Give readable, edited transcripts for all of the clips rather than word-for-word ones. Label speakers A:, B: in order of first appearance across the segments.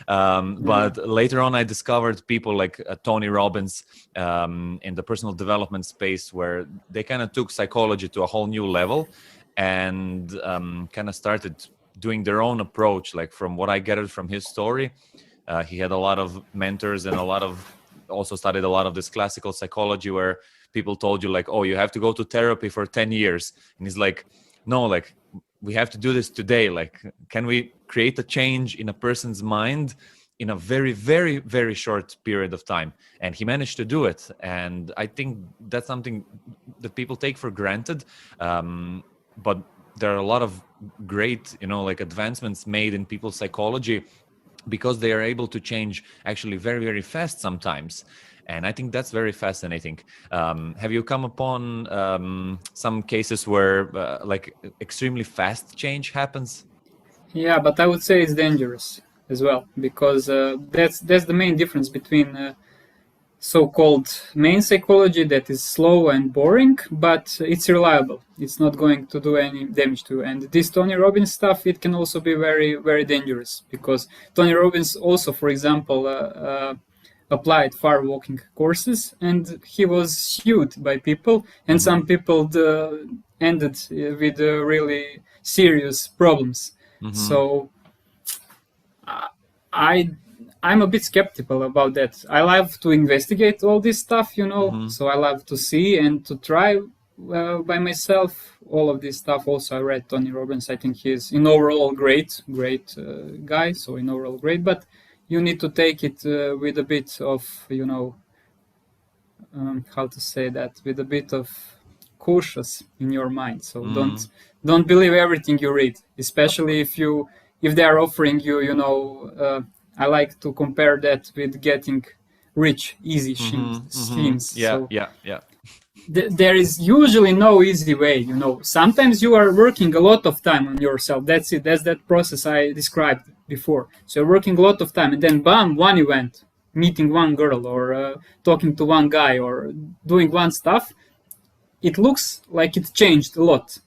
A: But later on, I discovered people like Tony Robbins in the personal development space, where they kind of took psychology to a whole new level and kind of started doing their own approach. Like from what I gathered from his story, he had a lot of mentors and also studied a lot of this classical psychology where people told you like, oh, you have to go to therapy for 10 years. And he's like, no, like, we have to do this today. Like, can we create a change in a person's mind in a very, very, very short period of time? And he managed to do it. And I think that's something that people take for granted. But there are a lot of great, like advancements made in people's psychology because they are able to change actually very, very fast sometimes. And I think that's very fascinating. Have you come upon some cases where like extremely fast change happens?
B: Yeah, but I would say it's dangerous as well, because that's the main difference between so-called main psychology that is slow and boring, but it's reliable. It's not going to do any damage to you. And this Tony Robbins stuff, it can also be very, very dangerous, because Tony Robbins also, for example, applied far walking courses, and he was sued by people, and some people ended with really serious problems. So I'm a bit skeptical about that. I love to investigate all this stuff, so I love to see and to try by myself all of this stuff. Also, I read Tony Robbins. I think he's in overall great guy, so in overall great, but you need to take it with a bit of, how to say that, with a bit of cautious in your mind. So don't believe everything you read, especially if they are offering you, I like to compare that with getting rich, easy schemes.
A: Yeah.
B: There is usually no easy way, Sometimes you are working a lot of time on yourself. That's it. That's that process I described before. So you're working a lot of time, and then bam, one event, meeting one girl, or talking to one guy, or doing one stuff. It looks like it changed a lot,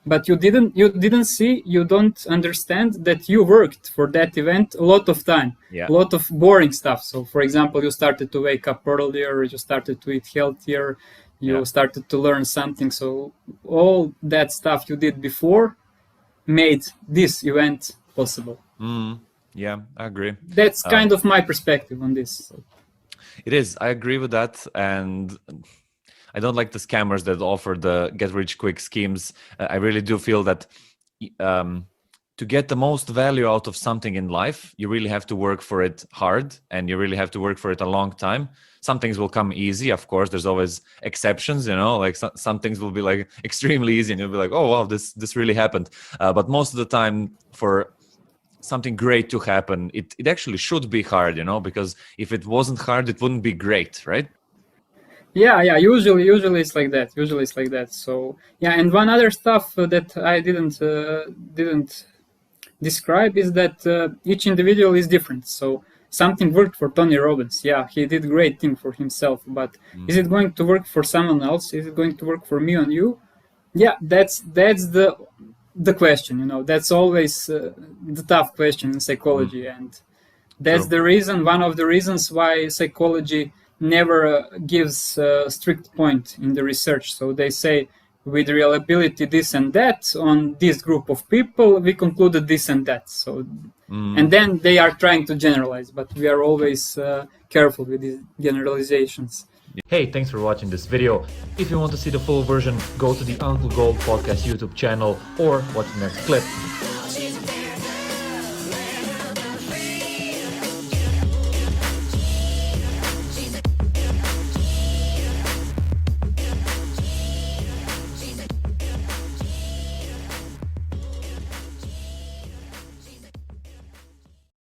B: but you didn't see, you don't understand that you worked for that event a lot of time, a lot of boring stuff. So, for example, you started to wake up earlier, you started to eat healthier, you started to learn something. So all that stuff you did before made this event possible.
A: Yeah, I agree.
B: That's kind of my perspective on this. So.
A: It is. I agree with that. And I don't like the scammers that offer the get-rich-quick schemes. I really do feel that to get the most value out of something in life, you really have to work for it hard, and you really have to work for it a long time. Some things will come easy, of course. There's always exceptions, like some things will be like extremely easy, and you'll be like, oh, wow, this really happened. But most of the time, for something great to happen, it actually should be hard, because if it wasn't hard, it wouldn't be great, right?
B: Yeah. Usually it's like that. So yeah, and one other stuff that I didn't describe is that each individual is different. So something worked for Tony Robbins. Yeah, he did great thing for himself. But is it going to work for someone else? Is it going to work for me and you? Yeah, that's the question. That's always the tough question in psychology, and that's the reason. One of the reasons why psychology never gives a strict point in the research. So they say, with reliability this and that, on this group of people we concluded this and that. So and then they are trying to generalize, but we are always careful with these generalizations.
A: Hey, thanks for watching this video. If you want to see the full version, go to the Uncle Gold podcast YouTube channel or watch the next clip.